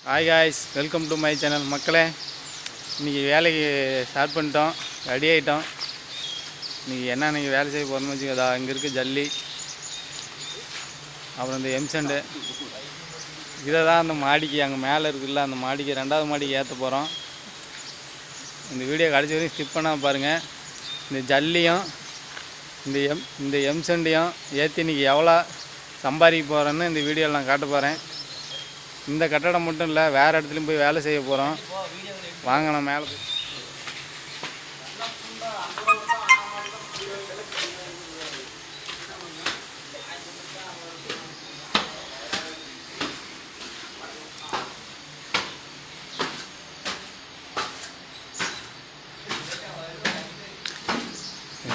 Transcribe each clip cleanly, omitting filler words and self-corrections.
Hi guys, welcome to my channel. மக்களே, இன்றைக்கி வேலைக்கு ஸ்டார்ட் பண்ணிட்டோம், ரெடி ஆகிட்டோம். இன்றைக்கி இன்றைக்கி வேலை செய்ய போகிறோம்னு வச்சுக்கோதா. இங்கே இருக்குது ஜல்லி, அப்புறம் இந்த எம்சண்டு. இதை தான் அந்த மாடிக்கு அங்கே மேலே இருக்குல்ல, அந்த மாடிக்கு 2வது மாடிக்கு ஏற்ற போகிறோம். இந்த வீடியோ கடைசி வரைக்கும் ஸ்கிப் பண்ணாமல் பாருங்கள். இந்த ஜல்லியும் இந்த எம்சண்டையும் ஏற்றி இன்றைக்கி எவ்வளோ சம்பாதிக்க போகிறேன்னு இந்த வீடியோவில் நான் காட்ட போகிறேன். இந்த கட்டடம் மட்டும் இல்லை, வேறு இடத்துலையும் போய் வேலை செய்ய போகிறோம். வாங்க நான் மேலே போய்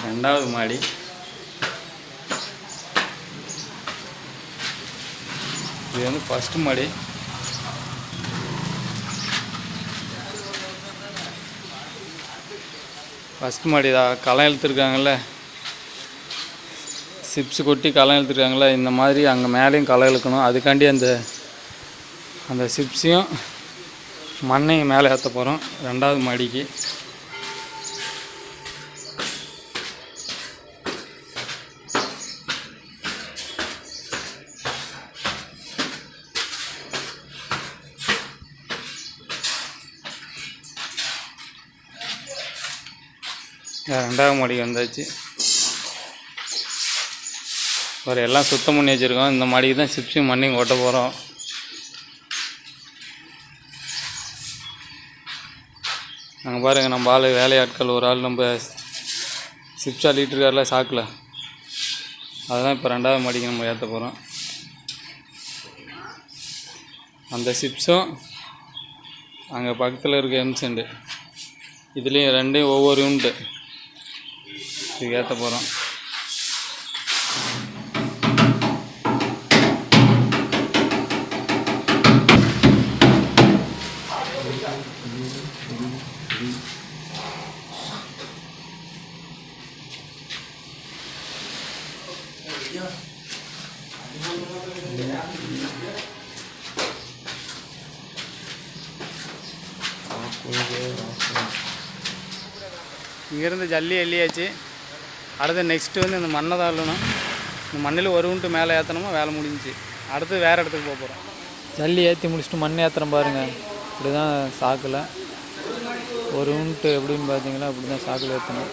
ரெண்டாவது மாடி. இது வந்து ஃபஸ்ட்டு மாடி. ஃபஸ்ட் மாடி தான். களம் இழுத்துருக்காங்கல்ல, சிப்ஸ் கொட்டி களம் இழுத்துருக்காங்கல்ல, இந்த மாதிரி அங்கே மேலேயும் களை இழுக்கணும். அதுக்காண்டி அந்த சிப்ஸையும் மண்ணையும் மேலே ஏற்ற போகிறோம் 2வது மாடிக்கு. ரெண்டாவது மாடிக்கு வந்தாச்சு. ஒரு எல்லாம் சுத்தம் பண்ணி வச்சுருக்கோம். இந்த மாடிக்கு தான் சிப்ஸும் மண்ணையும் கொட்ட போகிறோம். நாங்கள் பாருங்கள், நம்ம ஆள் வேலையாட்கள் ஒரு ஆள் நம்ம சிப்ஸ் அள்ளிட்டு இருக்கார்ல சாக்கில், அதுதான் இப்போ 2வது மாடிக்கு நம்ம ஏற்ற போகிறோம். அந்த சிப்ஸும் அங்கே பக்கத்தில் இருக்க எம்சண்டு, இதுலேயும் 2யும் ஒவ்வொரு யூனிட்டு இதுக்கு ஏற்ற போகிறோம். இங்கேருந்து ஜல்லி எள்ளியாச்சு. அடுத்து நெக்ஸ்ட்டு வந்து இந்த மண்ணை தான் அள்ளணும். இந்த மண்ணில் ஒரு உண்டு மேலே ஏற்றணுமா, வேலை முடிஞ்சிச்சு. அடுத்து வேறு இடத்துக்கு போக போகிறோம். ஜல்லி ஏற்றி முடிச்சுட்டு மண் ஏற்றுறோம் பாருங்கள். இப்படி தான் சாக்கில் ஒரு உண்டு எப்படின்னு பார்த்தீங்கன்னா இப்படி தான் சாக்கில் ஏற்றணும்.